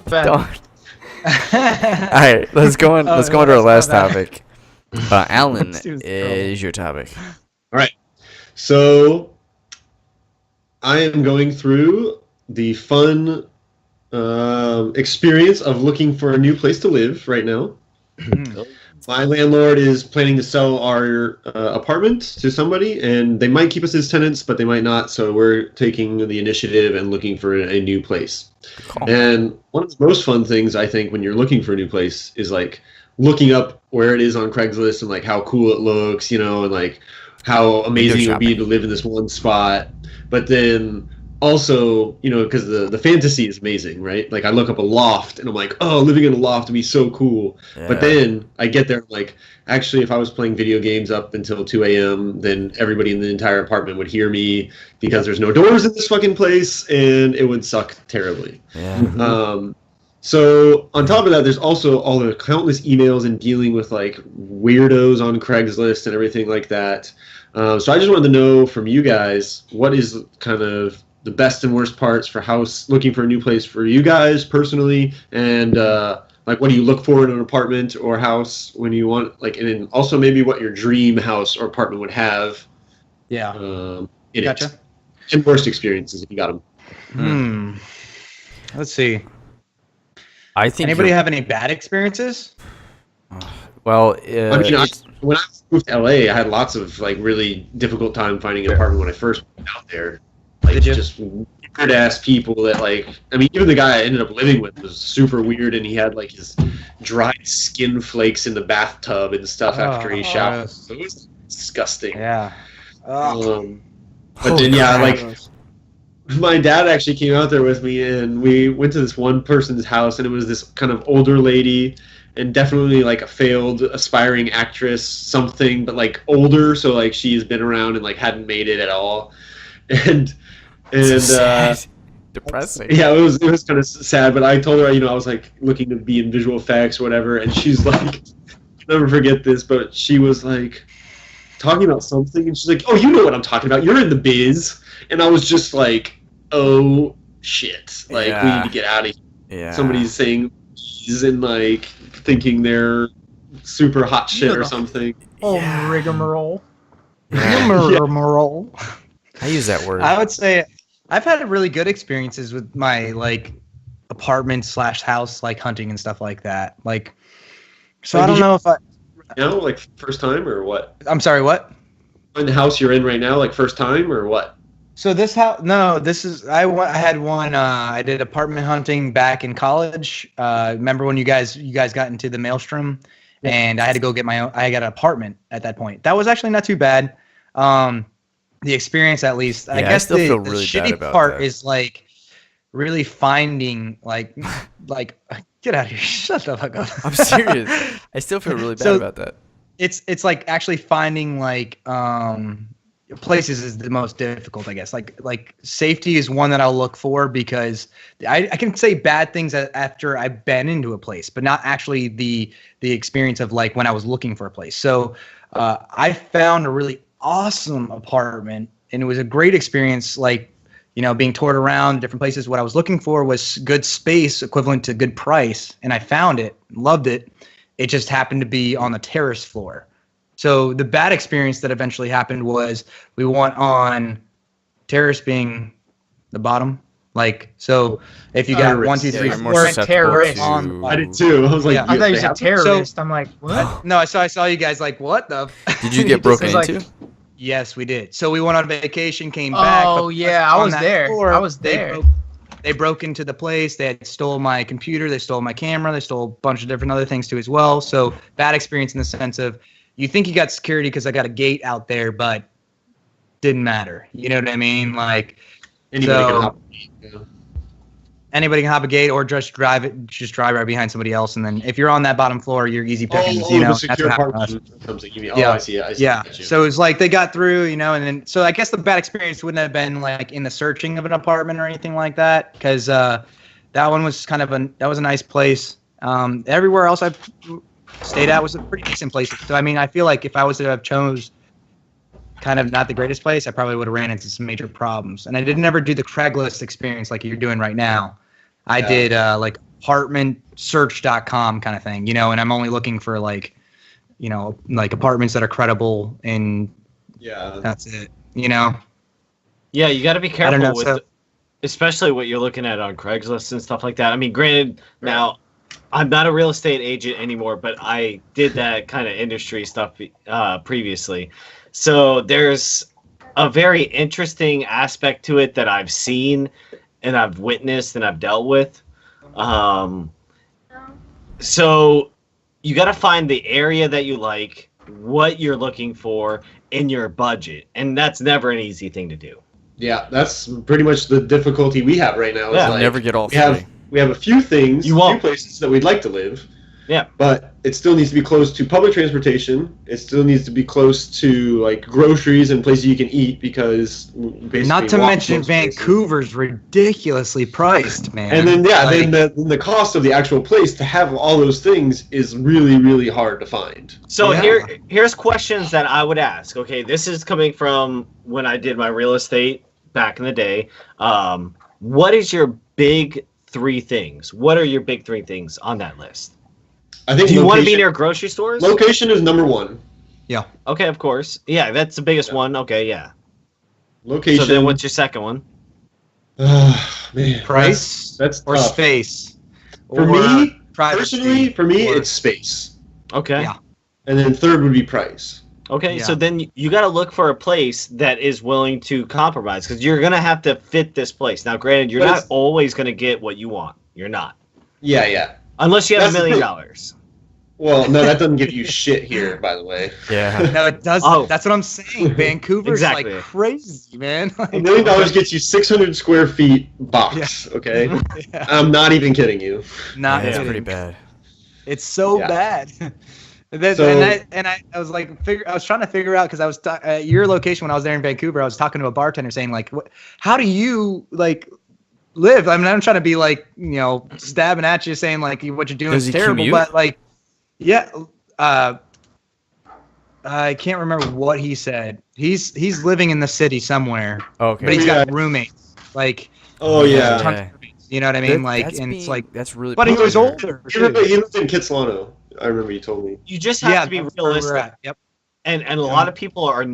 Don't. All right, let's go on. Let's go on to our last topic. Alan, is your topic? All right. So I am going through the fun experience of looking for a new place to live right now. My landlord is planning to sell our apartment to somebody, and they might keep us as tenants, but they might not. So we're taking the initiative and looking for a new place. Cool. And one of the most fun things, I think, when you're looking for a new place is like looking up where it is on Craigslist and like how cool it looks, and like how amazing it would be to live in this one spot. But then also, because the fantasy is amazing, right? Like I look up a loft and I'm like, oh, living in a loft would be so cool. Yeah. But then I get there like, actually, if I was playing video games up until 2 a.m., then everybody in the entire apartment would hear me because there's no doors in this fucking place, and it would suck terribly. Yeah. So on top of that, there's also all the countless emails and dealing with like weirdos on Craigslist and everything like that. So I just wanted to know from you guys, what is kind of the best and worst parts for looking for a new place for you guys personally, and like what do you look for in an apartment or house when you want, like, and then also maybe what your dream house or apartment would have. Yeah. In Gotcha. it. And worst experiences if you got them. Let's see. I think. Anybody have any bad experiences? Well, I mean, when I moved to LA, I had lots of like really difficult time finding an apartment when I first went out there. Like just weird ass people that like, I mean, even the guy I ended up living with was super weird, and he had like his dried skin flakes in the bathtub and stuff after he showered. So it was disgusting. Yeah. But then like my dad actually came out there with me, and we went to this one person's house, and it was this kind of older lady, and definitely like a failed aspiring actress something, but like older, so like she's been around and like hadn't made it at all. And depressing. Yeah, it was kind of sad, but I told her, I was like looking to be in visual effects or whatever, and she's like, I'll never forget this, but she was like talking about something, and she's like, oh, you know what I'm talking about, you're in the biz. And I was just like, oh shit, like we need to get out of here. Yeah. Somebody's saying bees and like thinking they're super hot shit or something. Oh, rigmarole. Rigmarole. I use that word. I would say I've had really good experiences with my like apartment / house, like hunting and stuff like that. Like, so I don't know if like first time or what? I'm sorry, what? In the house you're in right now, like first time or what? So this house, no, this is I had one. I did apartment hunting back in college. Remember when you guys got into the Maelstrom, and I had to go get my own. I got an apartment at that point. That was actually not too bad. The experience, at least. I guess the shitty part is like really finding like get out of here, shut the fuck up. I'm serious. I still feel really bad about that. It's like actually finding like places is the most difficult, I guess. Like safety is one that I'll look for, because I can say bad things after I've been into a place, but not actually the experience of like when I was looking for a place. So I found a really awesome apartment, and it was a great experience, like, being toured around different places. What I was looking for was good space equivalent to good price, and I found it, loved it. It just happened to be on the terrace floor. So the bad experience that eventually happened was we went on terrace being the bottom. Like, so if you got 1, 2, 3, 4 terrorist. I did too. I was like, I thought you said terrorist. I'm like, what? No, I saw you guys like, what the? Did you get broken into? Yes, we did. So we went on vacation, came back. Oh yeah, I was there. Floor, I was there. They broke into the place. They had stole my computer. They stole my camera. They stole a bunch of different other things too as well. So bad experience in the sense of, you think you got security because I got a gate out there, but didn't matter. You know what I mean? Like, anybody can hop a gate. Anybody can hop a gate, or just drive right behind somebody else, and then if you're on that bottom floor, you're easy pickings. The secure I see. Yeah. So it's like they got through, and then so I guess the bad experience wouldn't have been like in the searching of an apartment or anything like that, because that one was kind of that was a nice place. Everywhere else I've stayed at was a pretty decent place. So I mean, I feel like if I was to have chose kind of not the greatest place, I probably would have ran into some major problems. And I didn't ever do the Craigslist experience like you're doing right now. I did like apartmentsearch.com kind of thing, you know, and I'm only looking for like, you know, like apartments that are credible, and that's it, you know. Yeah, you got to be careful with, so, especially what you're looking at on Craigslist and stuff like that. I mean, granted, now I'm not a real estate agent anymore, but I did that kind of industry stuff previously. So there's a very interesting aspect to it that I've seen and I've witnessed and I've dealt with. So you got to find the area that you like, what you're looking for in your budget. And that's never an easy thing to do. Yeah, that's pretty much the difficulty we have right now. Yeah, is like, never get all we have a few things, few places that we'd like to live. Yeah. But it still needs to be close to public transportation. It still needs to be close to like groceries and places you can eat, because basically not to mention Vancouver's ridiculously priced, man. And then then the cost of the actual place to have all those things is really, really hard to find. So here's questions that I would ask. Okay, this is coming from when I did my real estate back in the day. What is your big 3 things? What are your big 3 things on that list? I think. Do you want to be near grocery stores? Location is number 1. Yeah. Okay, of course. Yeah, that's the biggest one. Okay, yeah. Location. So then, what's your second one? Man, price that's or tough. Space. For me, personally, it's space. Okay. Yeah. And then third would be price. Okay, so then you got to look for a place that is willing to compromise, because you're going to have to fit this place. Now, granted, you're not always going to get what you want. You're not. Yeah. Unless you have $1 million. Well, no, that doesn't give you shit here, by the way. Yeah. No, it does. Oh. That's what I'm saying. Vancouver's like crazy, man. Like, $1 million gets you 600 square feet box. Okay. Yeah. I'm not even kidding you. Not That's kidding. pretty bad. It's so bad. I was like, I was trying to figure out, because I was at your location when I was there in Vancouver. I was talking to a bartender saying like, how do you like live? I mean, I'm trying to be like, you know, stabbing at you, saying like what you're doing is terrible, commute? but like, yeah, I can't remember what he said. He's living in the city somewhere. Okay. But he's got roommates. Like, oh yeah. tons of roommates, you know what I mean? It's like that's really. But he was older. He lived in Kitsilano. I remember you told me. You just have to be realistic. Yep. And a lot of people are.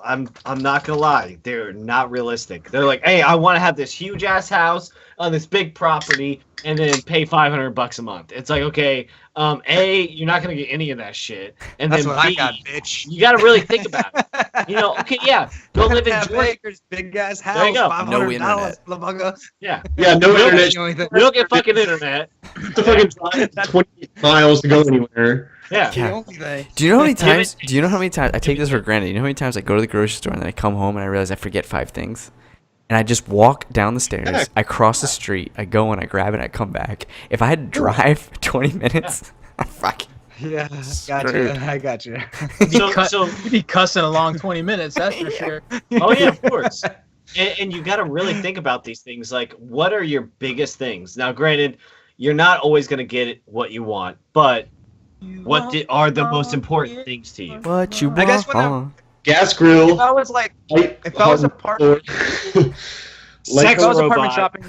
I'm not gonna lie, they're not realistic. They're like, hey, I want to have this huge ass house on this big property and then pay $500 a month. It's like, okay, A, you're not gonna get any of that shit, and that's then what B, I got, bitch. you got to really think about it. You know, okay, yeah, go live in Georgia. Acres, big ass house, There you go. No internet. Yeah, No internet. you don't get fucking internet. It's a fucking drive 20 miles to go anywhere. Yeah. The only thing. Do you know how many times? Do you know how many times I take this for granted? You know how many times I go to the grocery store and then I come home and I realize I forget 5 things, and I just walk down the stairs, I cross the street, I go and I grab it, and I come back. If I had to drive 20 minutes, fuck. Yeah, I got you. You'd be cussing along 20 minutes, that's for sure. Oh yeah, of course. And you got to really think about these things. Like, what are your biggest things? Now, granted, you're not always going to get what you want, but what are the most important things to you? What you want? I guess when Gas grill. if I was like, if I was apartment shopping,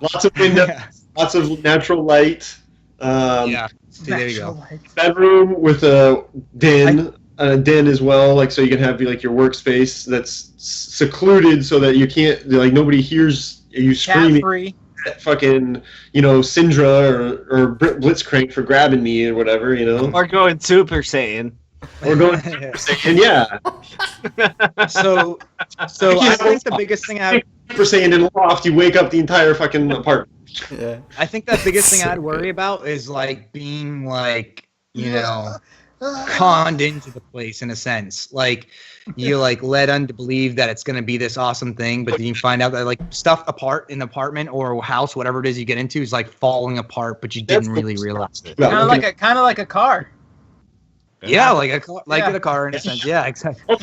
Lots of windows, lots of natural light. See, there you go. Bedroom with a den as well, like so you can have like your workspace that's secluded so that you can't like nobody hears you screaming. Cat-free. At fucking Syndra or Blitzcrank for grabbing me or whatever, you know. Or going Super Saiyan. Or going Super Saiyan, yeah. So I think the biggest thing Super Saiyan in the loft, you wake up the entire fucking apartment. Yeah. I think the biggest thing I'd worry about is like being like, you know, conned into the place in a sense. Like you like led on to believe that it's gonna be this awesome thing, but then you find out that like stuff apart in the apartment or house, whatever it is you get into, is like falling apart, but you didn't really realize it. Kind of like a car. Yeah, like a car in a sense. Yeah, exactly.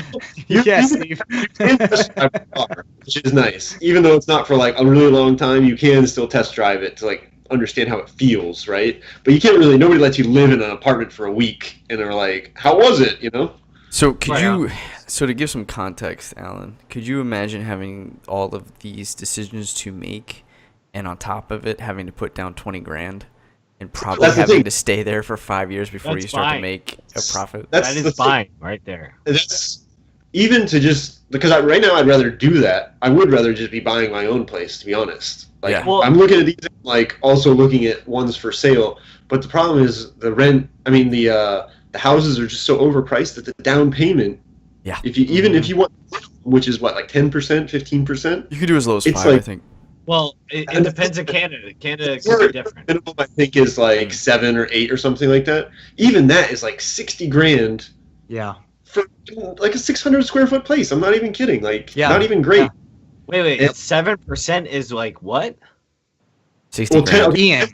Yes, Steve. You can test drive a car, which is nice. Even though it's not for like a really long time, you can still test drive it to like understand how it feels, right? But you can't really. Nobody lets you live in an apartment for a week, and they're like, "How was it?" You know. So so to give some context, Alan, could you imagine having all of these decisions to make, and on top of it, having to put down 20 grand? And probably That's the having thing. to stay there for 5 years before That's you start to fine. make a profit. That's That the is thing. buying right there. That's even to just because right now I'd rather do that. I would rather just be buying my own place, to be honest. Like Yeah. Well- I'm looking at these, like also looking at ones for sale. But the problem is the rent. I mean the houses are just so overpriced that the down payment. Yeah. If you want, which is what, like 10%, 15%. You could do as low as It's 5, I like- think. Well, it And- depends on Canada. Canada Or- could be different. Minimum I think is like 7 or 8 or something like that. Even that is like 60 grand Yeah. for like a 600 square foot place. I'm not even kidding. Like Yeah. not even great. Yeah. Wait, Yeah. 7% is like what? 60 Well, grand. Ian,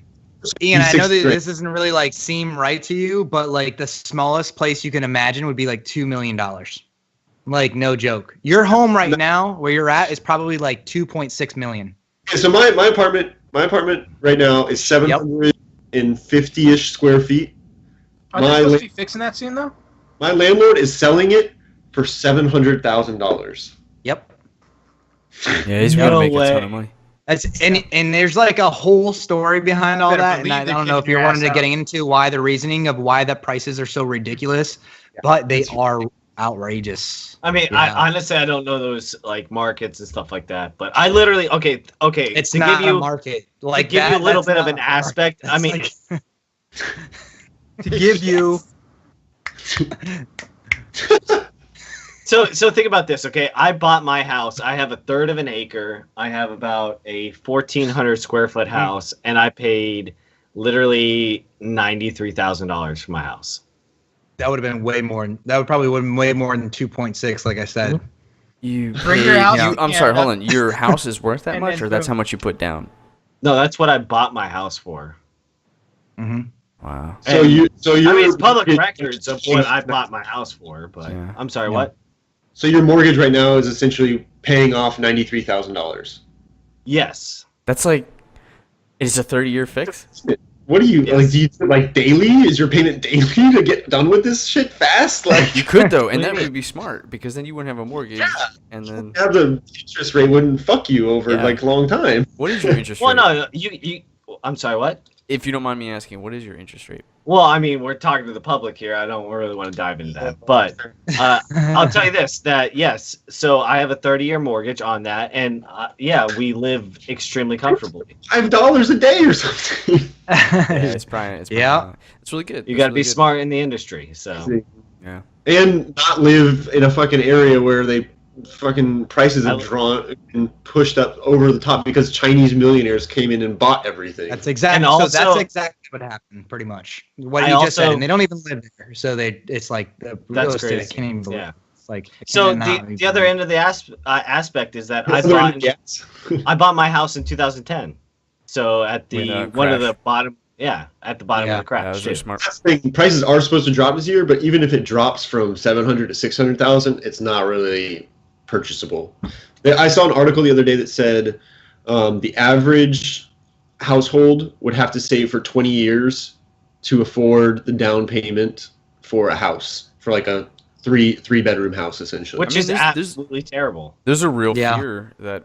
I know that 60 grand. this doesn't really like seem right to you, but like the smallest place you can imagine would be like $2 million. Like no joke. Your home right now, where you're at, is probably like 2.6 million. Okay, so my apartment right now is 750-ish square feet. Are they My supposed la- to be fixing that soon though? My landlord is selling it for $700,000. Yep. Yeah, he's No gonna make a ton way. of money. That's and there's like a whole story behind all Better that, and believe I they're don't know if kicking you're your wanting ass to getting into why the reasoning of why the prices are so ridiculous, but they are outrageous. I mean, Yeah. I honestly I don't know those like markets and stuff like that, but I literally okay. It's to not give you a market. Like to give you a that, little that's bit of not an a market. aspect. I That's mean, like- to give you so think about this, okay? I bought my house. I have a third of an acre. I have about a 1,400 square foot house, and I paid literally $93,000 for my house. that would have been way more. That would probably would have been way more than 2.6. Like I said, You Bring your paid- house you- to I'm sorry, Canada. hold on. Your house is worth that And much, then or that's boom. how much you put down? No, that's what I bought my house for. hmm Wow. So And- you're I mean, it's public records of what I bought my house for, but Yeah. I'm sorry, Yeah. what? So your mortgage right now is essentially paying off $93,000. Yes. That's like, it's a 30-year fix? What do you Yes. like? Do you like daily? Is your payment daily to get done with this shit fast? Like You could, though, and What do that you would be smart, because then you wouldn't have a mortgage, and then... have the interest rate wouldn't fuck you over Yeah. like a long time. What is your interest Well, rate? no, you. I'm sorry, what? If you don't mind me asking, what is your interest rate? Well, I mean, we're talking to the public here. I don't really want to dive into that, but I'll tell you this: that yes, so I have a 30-year mortgage on that, and yeah, we live extremely comfortably. $5 a day or something. Yeah, it's probably Yeah. it's really good. You It's got to really be good. smart in the industry. So Yeah. And not live in a fucking area where they fucking prices have drawn and pushed up over the top because Chinese millionaires came in and bought everything. That's exactly. And So also- that's exactly what happened, pretty much. What I you just said, also- and they don't even live there, so it's like the real That's estate. I crazy. can't even believe. Yeah. It's like I So cannot the even other believe end of the aspect is that I Other end bought of gas. I bought my house in 2010. So at When, the one of crash. the bottom, at the bottom Yeah, of the crash. That was too. very smart. That's the thing. Prices are supposed to drop this year, but even if it drops from 700 to 600,000, it's not really purchasable. I saw an article the other day that said the average household would have to save for 20 years to afford the down payment for a house, for like a three bedroom house, essentially. Which I mean, is there's- absolutely terrible. There's a real Yeah. fear that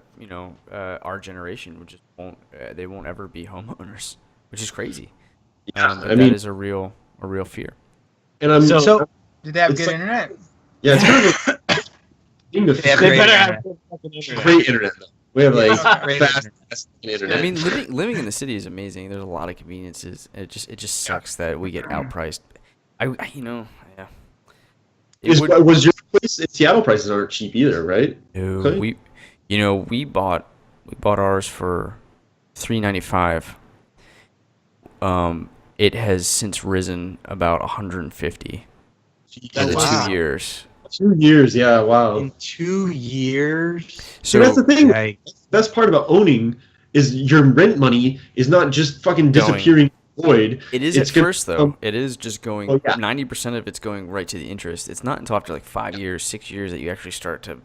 our generation would just won't they won't ever be homeowners, which is crazy. Yeah, But I mean, that is a real fear. and I'm So- Did they have It's good like- internet? yeah, it's kind of a thing of They have They great better internet. have good fucking internet. great internet. Though. We have like Great fast internet. internet. I mean, living in the city is amazing. There's a lot of conveniences. It just sucks that we get outpriced. Yeah. It would- was your place in Seattle? Prices aren't cheap either, right? No, Okay. we bought ours for $395. It has since risen about 150 in the wow. 2 years. 2 years, yeah, wow. In 2 years. So that's the thing. Like, Best part about owning is your rent money is not just fucking disappearing void. It is It's at gonna first though. come- It is just going. Oh, yeah. 90% of it's going right to the interest. It's not until after like 5 years, 6 years that you actually start to.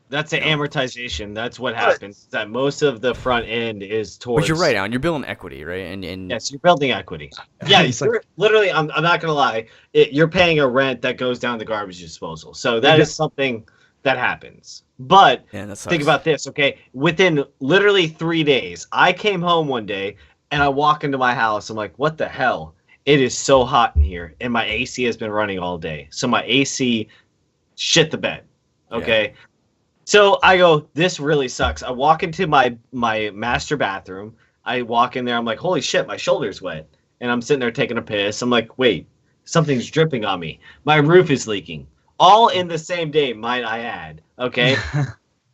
That's the amortization. That's what happens. That most of the front end is towards. But you're right, Alan. You're building equity, right? And Yes, you're building equity. Yeah, It's like- you're, literally. I'm not gonna lie. You're paying a rent that goes down the garbage disposal. So that is something that happens. But that sucks. think about this, okay? Within literally 3 days, I came home one day and I walk into my house. I'm like, what the hell? It is so hot in here, and my AC has been running all day. So my AC shit the bed. Okay. Yeah. So I go, this really sucks. I walk into my master bathroom. I walk in there. I'm like, holy shit, my shoulder's wet. And I'm sitting there taking a piss. I'm like, wait, something's dripping on me. My roof is leaking. All in the same day, might I add. Okay.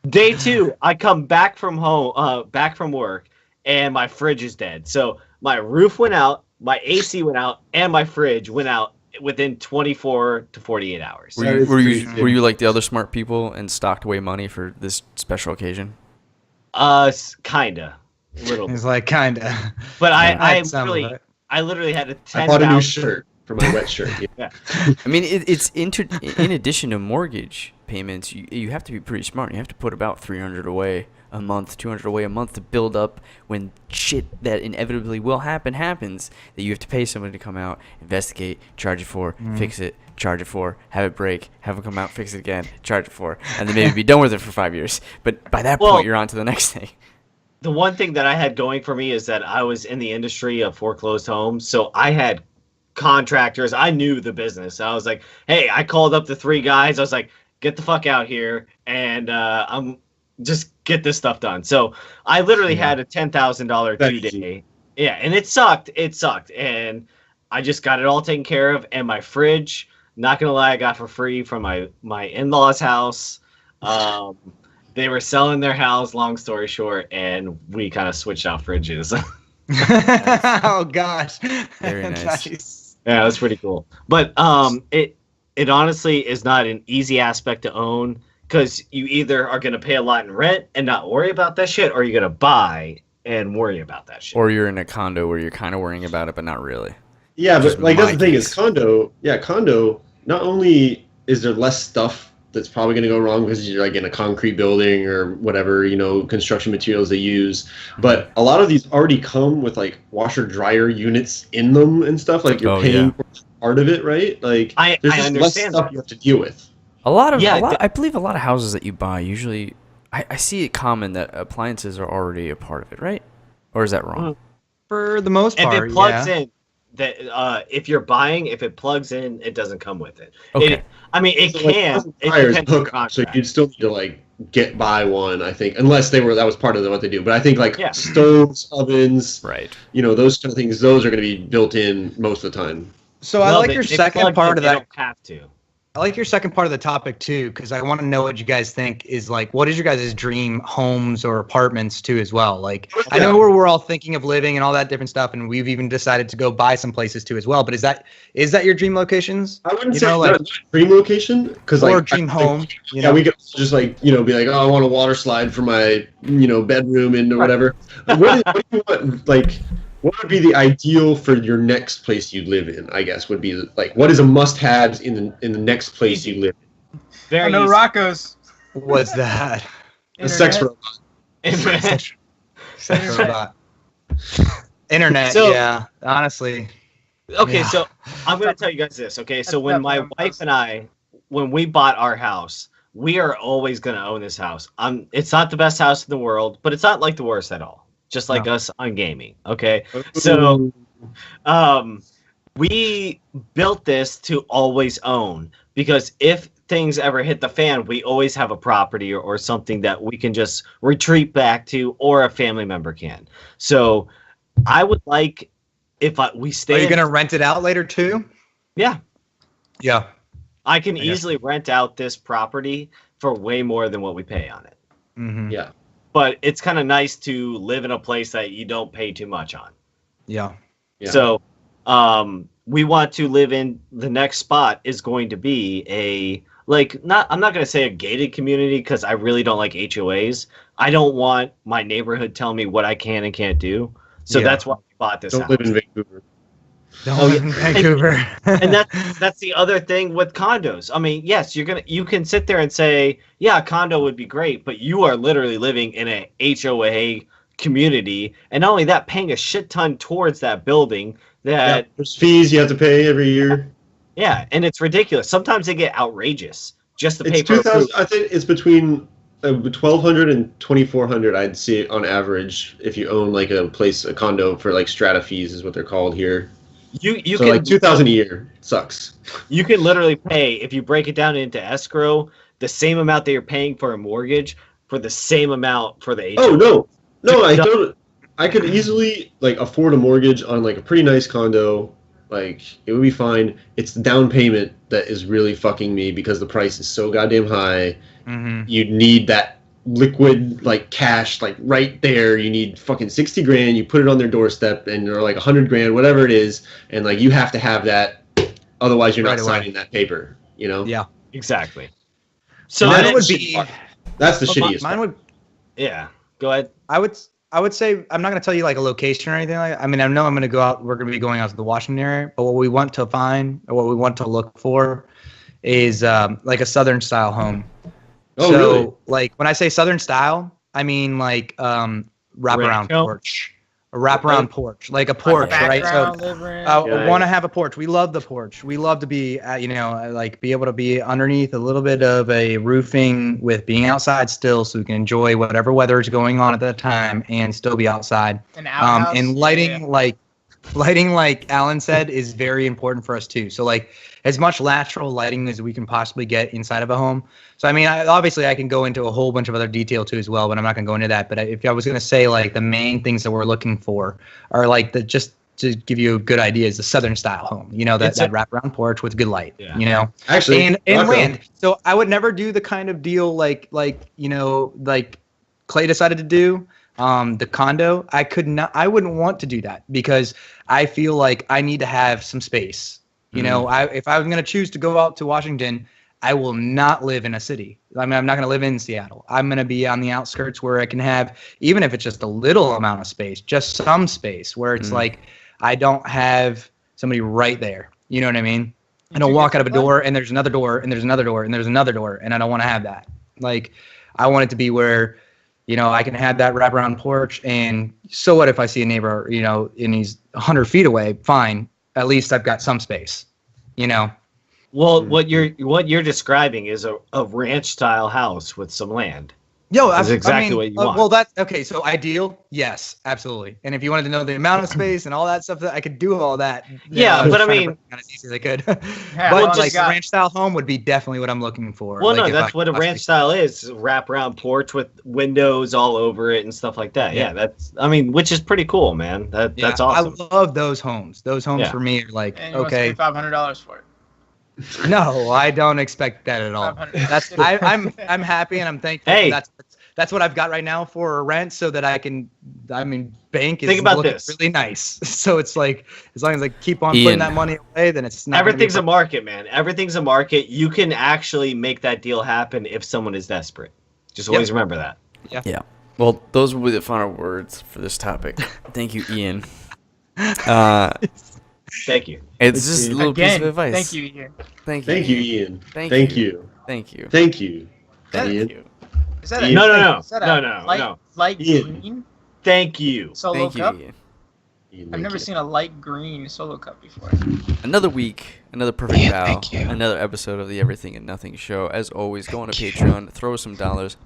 Day 2, I come back from work, and my fridge is dead. So my roof went out, my AC went out, and my fridge went out within 24 to 48 hours. Were you like the other smart people and stocked away money for this special occasion? Kinda. A little. He's like, kinda. But I literally had a 10,000. I bought a new shirt for my wet shirt. Yeah. I mean, it's in addition to mortgage payments, you have to be pretty smart. You have to put about $300 away a month, $200 away a month to build up when shit that inevitably will happens, that you have to pay somebody to come out, investigate, charge it for, fix it, charge it for, have it break, have it come out, fix it again, charge it for, and then maybe be done with it for 5 years. But by that point, you're on to the next thing. The one thing that I had going for me is that I was in the industry of foreclosed homes, so I had contractors. I knew the business. I was like, hey, I called up the 3 guys. I was like, get the fuck out here, and I'm just get this stuff done. So I literally had a $10,000 2-day. Yeah, and it sucked. And I just got it all taken care of. And my fridge, not gonna lie, I got for free from my in-laws' house. They were selling their house, long story short, and we kind of switched out fridges. Oh gosh. Very nice. Yeah, that's pretty cool. But it honestly is not an easy aspect to own, because you either are going to pay a lot in rent and not worry about that shit, or you're going to buy and worry about that shit. Or you're in a condo where you're kind of worrying about it, but not really. Yeah, but like that's the thing is condo, not only is there less stuff that's probably going to go wrong because you're like in a concrete building or whatever, construction materials they use, but a lot of these already come with like washer dryer units in them and stuff, like you're paying for part of it, right? Like there's just less stuff you have to deal with. I believe a lot of houses that you buy usually, I see it common that appliances are already a part of it, right? Or is that wrong? For the most part, if it plugs in, that if you're buying, if it plugs in, it doesn't come with it. Okay. It can. It depends so you'd still need to like buy one, I think, unless that was part of what they do. But I think like stoves, ovens, right? Those kind of things. Those are going to be built in most of the time. So I like your second part of that. They don't have to. I like your second part of the topic too, because I want to know what you guys think is like, what is your guys' dream homes or apartments too as well? Like, I know where we're all thinking of living and all that different stuff, and we've even decided to go buy some places too as well. But is that your dream locations? I wouldn't say like dream location, because like dream home. We could just like be like, oh, I want a water slide for my bedroom and whatever. What do you want? Like, what would be the ideal for your next place you live in? I guess would be like, what is a must-have in the next place you live in? Very easy. Rocco's. What's that? A sex robot. Sex robot. Internet. So, honestly. Okay, so I'm going to tell you guys this. Okay, so when my wife and I, when we bought our house, we are always going to own this house. It's not the best house in the world, but it's not like the worst at all. Just like us on gaming, okay? So we built this to always own, because if things ever hit the fan, we always have a property or something that we can just retreat back to, or a family member can. So I would like, we stay... Are you going to rent it out later too? Yeah. Yeah. I can easily rent out this property for way more than what we pay on it. Mm-hmm. Yeah. But it's kind of nice to live in a place that you don't pay too much on. Yeah. So we want to live in, the next spot is going to be I'm not going to say a gated community, because I really don't like HOAs. I don't want my neighborhood telling me what I can and can't do. So that's why we bought this house. Don't live in Vancouver. Don't live in Vancouver. And that's the other thing with condos. I mean, yes, you can sit there and say, yeah, a condo would be great, but you are literally living in a HOA community, and not only that, paying a shit ton towards that building. There's fees you have to pay every year. Yeah, and it's ridiculous. Sometimes they get outrageous just to pay for. I think it's between 1,200 and 2,400, I'd see on average if you own like a condo for like strata fees is what they're called here. You So can like 2,000 a year sucks. you can literally pay, if you break it down into escrow, the same amount that you're paying for a mortgage for the same amount for the HOA. Oh no, I don't. I could easily like afford a mortgage on like a pretty nice condo. Like it would be fine. It's the down payment that is really fucking me because the price is so goddamn high. Mm-hmm. You need that liquid like cash like right there. You need fucking 60 grand. You put it on their doorstep and or like 100 grand, whatever it is, and like you have to have that. Otherwise, you're not signing that paper. You know? Yeah, Exactly. So mine then would be. That's the shittiest. Mine part. would. yeah. Go ahead. I would say I'm not going to tell you like a location or anything like that. I mean, I know I'm going to go out. We're going to be going out to the Washington area, but what we want to find or what we want to look for is like a Southern style home. Oh, so, really? like when I say Southern style, I mean like wraparound Rancho? porch, a wraparound porch, like a porch, right? So I want to have a porch. We love the porch. We love to be, like be able to be underneath a little bit of a roofing with being outside still, so we can enjoy whatever weather is going on at that time and still be outside. An outhouse. And lighting, like Alan said, is very important for us too. So like as much lateral lighting as we can possibly get inside of a home. So I mean, obviously I can go into a whole bunch of other detail too as well, but I'm not going to go into that. But if I was going to say like the main things that we're looking for are like just to give you a good idea is the Southern style home. You know, that wraparound porch with good light. Yeah. You know, Actually, and land. So I would never do the kind of deal like Clay decided to do. The condo, I wouldn't want to do that because I feel like I need to have some space. You know, if I was going to choose to go out to Washington, I will not live in a city. I mean, I'm not going to live in Seattle. I'm going to be on the outskirts where I can have, even if it's just a little amount of space, just some space where it's like I don't have somebody right there. You know what I mean? I don't walk out of a door and there's another door and there's another door and there's another door, and I don't want to have that. Like, I want it to be where, you know, I can have that wraparound porch, and so what if I see a neighbor, you know, and he's 100 feet away? Fine, at least I've got some space, you know. Well, what you're describing is a ranch style house with some land. That's exactly what you want. Well, that's okay. So ideal, yes, absolutely. And if you wanted to know the amount of space and all that stuff, that I could do all that. Yeah, but I mean, as easy as I could. Yeah, but like a ranch style home would be definitely what I'm looking for. Well, like no, that's what a ranch style is: wraparound porch with windows all over it and stuff like that. Yeah, which is pretty cool, man. That's awesome. I love those homes. Those homes for me are like, and you okay, $500 for it. No, I don't expect that at all. That's I'm happy and I'm thankful. Hey. That's what I've got right now for rent, so that I can. I mean, bank is Think about looking this. really nice. So it's like as long as I keep on putting that money away, then it's not. Everything's a market, man. Everything's a market. You can actually make that deal happen if someone is desperate. Just always remember that. Yeah. Well, those will be the final words for this topic. Thank you, Ian. Thank you. It's just a little piece of advice. Thank you, Ian. Thank you. Thank you, Ian. Thank you. Thank you. Thank you. Ian. Is that Ian. No. Light Ian. green Thank you. solo Thank you, cup? Ian. I've never seen a light green solo cup before. Another week, another perfect bow, another episode of the Everything and Nothing show. As always, go on to Patreon, throw some dollars,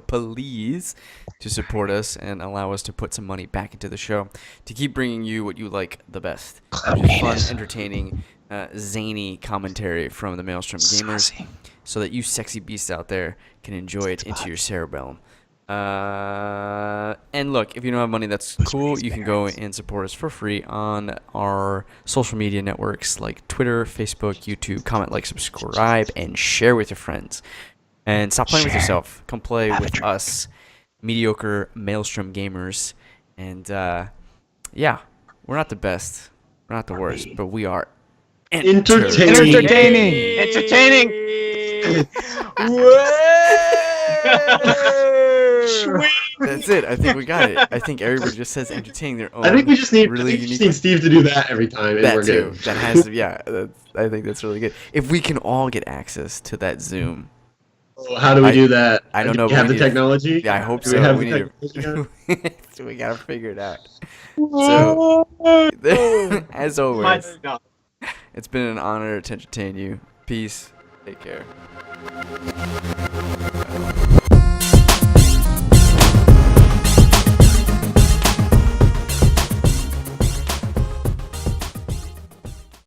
please, to support us and allow us to put some money back into the show to keep bringing you what you like the best, which is fun, entertaining, zany commentary from the Maelstrom gamers, so that you sexy beasts out there can enjoy it into your cerebellum. And look, if you don't have money, that's cool. You can go and support us for free on our social media networks like Twitter, Facebook, YouTube. Comment, like, subscribe, and share with your friends. And stop playing with yourself. Come play with us, mediocre Maelstrom gamers. And yeah, we're not the best, we're not the worst, but we are Entertaining. That's it. I think we got it. I think everybody just says entertaining their own. I think we just need unique. Steve to do that every time, and That we're too. good. That has to. Yeah, I think that's really good. If we can all get access to that Zoom. Oh, how do we do that? I don't know. Do we have the technology? Yeah, I hope Do so. we have We the need technology? so we gotta figure it out. So, as always, it's been an honor to entertain you. Peace. Take care.